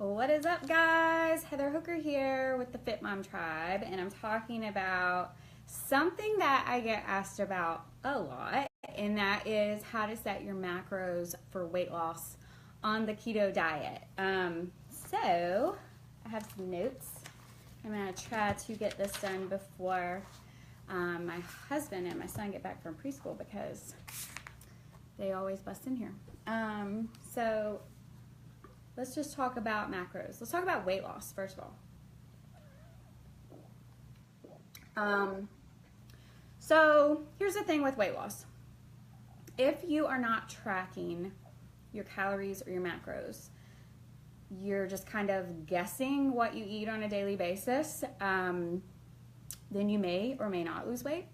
What is up, guys? Heather Hooker here with the Fit Mom Tribe, and I'm talking about something that I get asked about a lot, and that is how to set your macros for weight loss on the keto diet. So I have some notes. I'm going to try to get this done before my husband and my son get back from preschool because they always bust in here. So let's just talk about macros. Let's talk about weight loss first of all. So here's the thing with weight loss. If you are not tracking your calories or your macros, you're just kind of guessing what you eat on a daily basis, then you may or may not lose weight.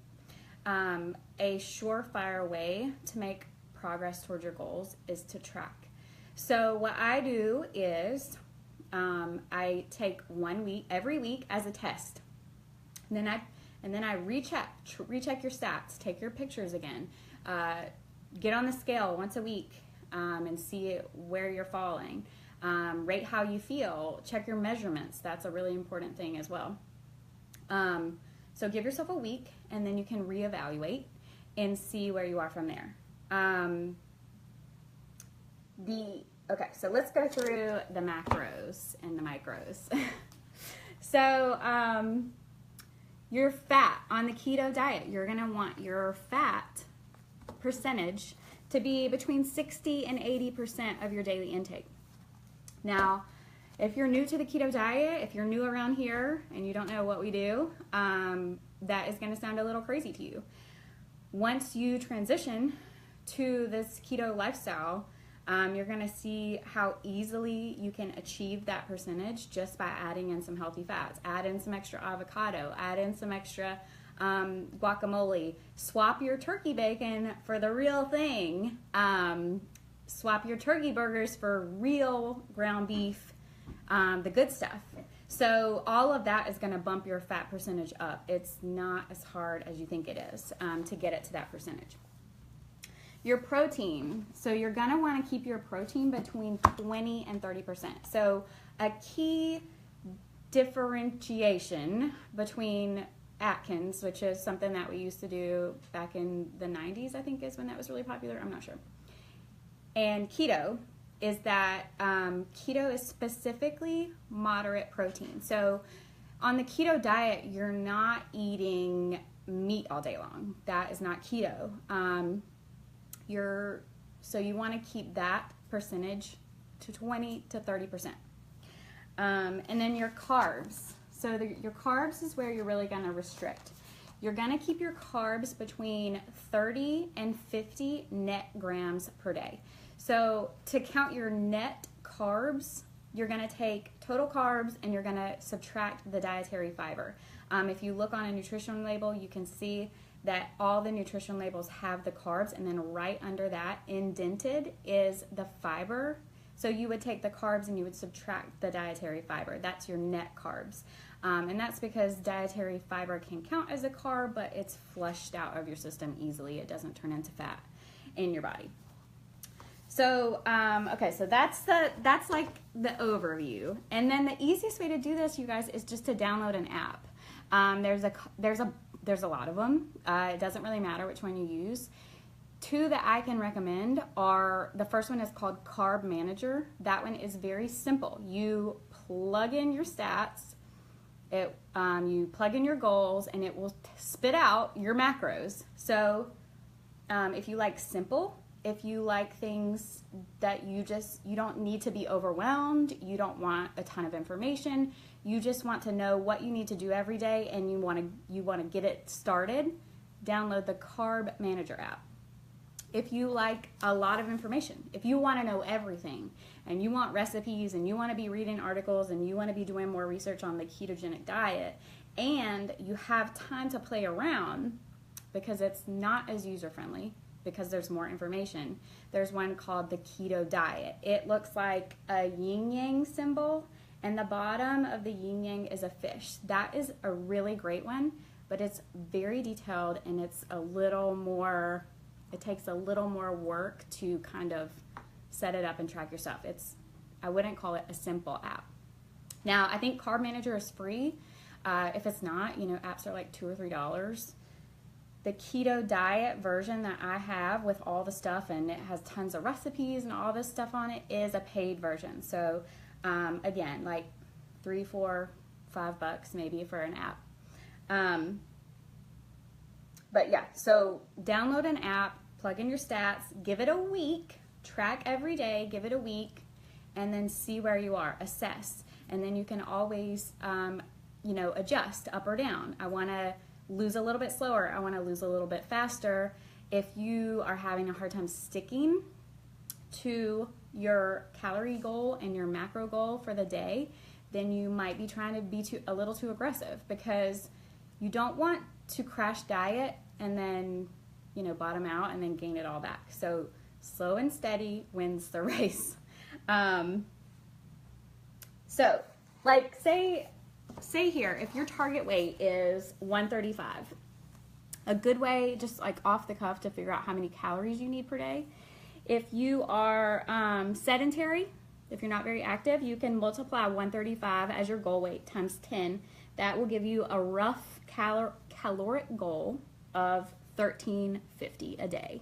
A surefire way to make progress towards your goals is to track. So what I do is I take 1 week, every week as a test. And then I recheck your stats, take your pictures again, get on the scale once a week and see where you're falling. Rate how you feel, check your measurements. That's a really important thing as well. So give yourself a week and then you can reevaluate and see where you are from there. Okay, so let's go through the macros and the micros. So your fat on the keto diet, you're gonna want your fat percentage to be between 60 and 80% of your daily intake. Now, if you're new to the keto diet, if you're new around here and you don't know what we do, that is gonna sound a little crazy to you. Once you transition to this keto lifestyle, you're gonna see how easily you can achieve that percentage just by adding in some healthy fats. Add in some extra avocado, add in some extra guacamole, swap your turkey bacon for the real thing, swap your turkey burgers for real ground beef, the good stuff. So all of that is gonna bump your fat percentage up. It's not as hard as you think it is to get it to that percentage. Your protein, so you're gonna wanna keep your protein between 20 and 30%. So a key differentiation between Atkins, which is something that we used to do back in the 90s, I think is when that was really popular, I'm not sure, and keto, is that keto is specifically moderate protein. So on the keto diet, you're not eating meat all day long. That is not keto. So you want to keep that percentage to 20 to 30%. And then your carbs. So your carbs is where you're really going to restrict. You're going to keep your carbs between 30 and 50 net grams per day. So to count your net carbs, you're going to take total carbs and you're going to subtract the dietary fiber. If you look on a nutrition label, you can see that all the nutrition labels have the carbs, and then right under that, indented, is the fiber. So you would take the carbs and you would subtract the dietary fiber. That's your net carbs. And that's because dietary fiber can count as a carb, but it's flushed out of your system easily. It doesn't turn into fat in your body. So, okay, so that's like the overview. And then the easiest way to do this, you guys, is just to download an app. There's a lot of them. It doesn't really matter which one you use. Two that I can recommend are, the first one is called Carb Manager. That one is very simple. You plug in your stats, you plug in your goals, and it will spit out your macros. So if you like simple, if you like things that you don't need to be overwhelmed, you don't want a ton of information, you just want to know what you need to do every day and you want to get it started, download the Carb Manager app. If you like a lot of information, if you want to know everything and you want recipes and you want to be reading articles and you want to be doing more research on the ketogenic diet and you have time to play around because it's not as user-friendly, because there's more information, there's one called the Keto Diet. It looks like a yin-yang symbol, and the bottom of the yin-yang is a fish. That is a really great one, but it's very detailed and it's a little more, it takes a little more work to kind of set it up and track your stuff. It's I wouldn't call it a simple app. Now, I think Carb Manager is free. If it's not, you know, apps are like $2 or $3. The keto diet version that I have with all the stuff, and it has tons of recipes and all this stuff on it, is a paid version. So again, like $3, $4, $5 maybe for an app. But yeah, so download an app, plug in your stats, give it a week, track every day, give it a week, and then see where you are, assess. And then you can always, you know, adjust up or down. I want to lose a little bit slower. I want to lose a little bit faster. If you are having a hard time sticking to your calorie goal and your macro goal for the day, then you might be trying to be a little too aggressive, because you don't want to crash diet and then, you know, bottom out and then gain it all back. So slow and steady wins the race. So like say here, if your target weight is 135, a good way, just like off the cuff, to figure out how many calories you need per day. If you are sedentary, if you're not very active, you can multiply 135 as your goal weight times 10. That will give you a rough caloric goal of 1350 a day.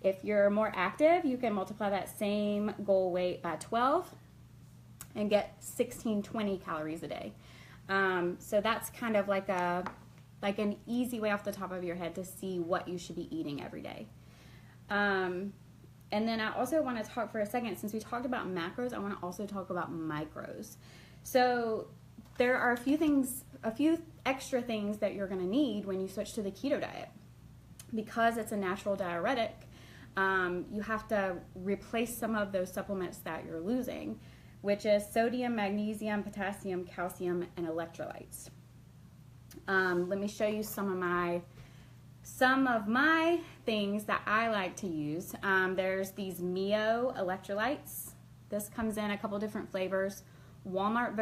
If you're more active, you can multiply that same goal weight by 12 and get 1620 calories a day. So that's kind of like an easy way off the top of your head to see what you should be eating every day. And then I also want to talk for a second, since we talked about macros, I want to also talk about micros. So there are a few extra things that you're going to need when you switch to the keto diet. Because it's a natural diuretic, you have to replace some of those supplements that you're losing, which is sodium, magnesium, potassium, calcium, and electrolytes. Let me show you some of my things that I like to use. There's these Mio Electrolytes. This comes in a couple different flavors. Walmart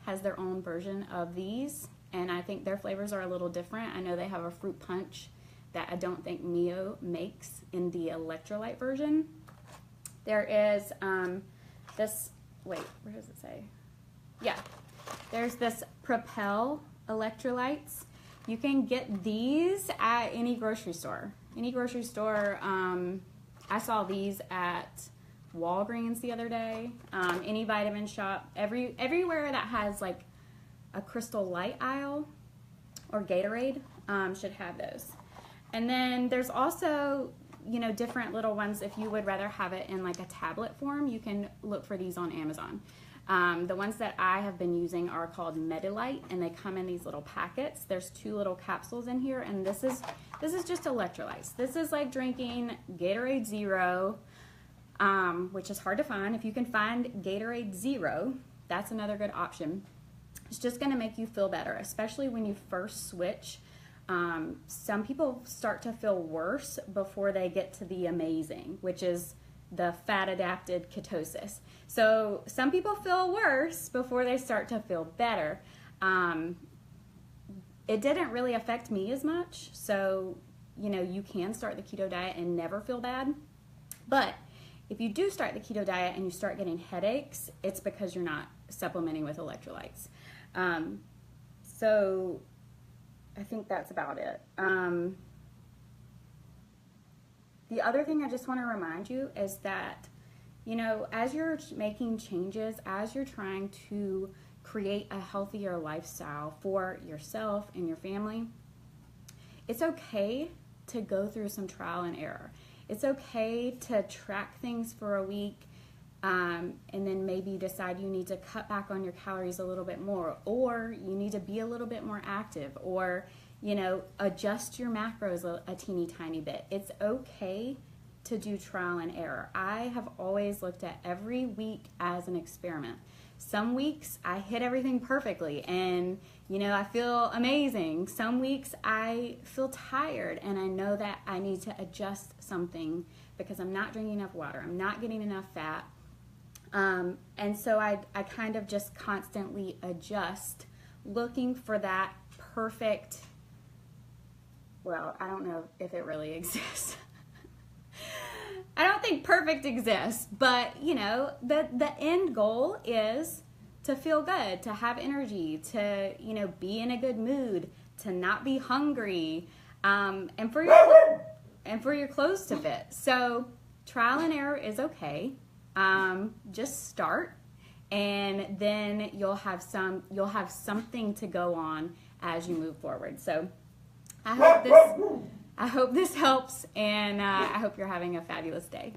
has their own version of these, and I think their flavors are a little different. I know they have a fruit punch that I don't think Mio makes in the electrolyte version. There is where does it say? Yeah, there's this Propel Electrolytes. You can get these at any grocery store. I saw these at Walgreens the other day. Any vitamin shop, everywhere that has like a Crystal Light aisle or Gatorade should have those. And then there's also, you know, different little ones. If you would rather have it in like a tablet form, you can look for these on Amazon. The ones that I have been using are called Medilite, and they come in these little packets. There's 2 little capsules in here, and this is just electrolytes. This is like drinking Gatorade Zero, which is hard to find. If you can find Gatorade Zero, that's another good option. It's just going to make you feel better, especially when you first switch. Some people start to feel worse before they get to the amazing, which is the fat adapted ketosis. So some people feel worse before they start to feel better. It didn't really affect me as much. So, you know, you can start the keto diet and never feel bad. But if you do start the keto diet and you start getting headaches, it's because you're not supplementing with electrolytes. So I think that's about it. The other thing I just want to remind you is that, you know, as you're making changes, as you're trying to create a healthier lifestyle for yourself and your family, it's okay to go through some trial and error. It's okay to track things for a week and then maybe decide you need to cut back on your calories a little bit more, or you need to be a little bit more active, or, you know, adjust your macros a teeny tiny bit. It's okay to do trial and error. I have always looked at every week as an experiment. Some weeks I hit everything perfectly and, you know, I feel amazing. Some weeks I feel tired and I know that I need to adjust something because I'm not drinking enough water, I'm not getting enough fat. And so I kind of just constantly adjust, looking for that perfect, well, I don't know if it really exists. I don't think perfect exists, but you know, the end goal is to feel good, to have energy, to, you know, be in a good mood, to not be hungry, and for your clothes to fit. So trial and error is okay. Just start, and then you'll have something to go on as you move forward. So I hope this helps, and I hope you're having a fabulous day.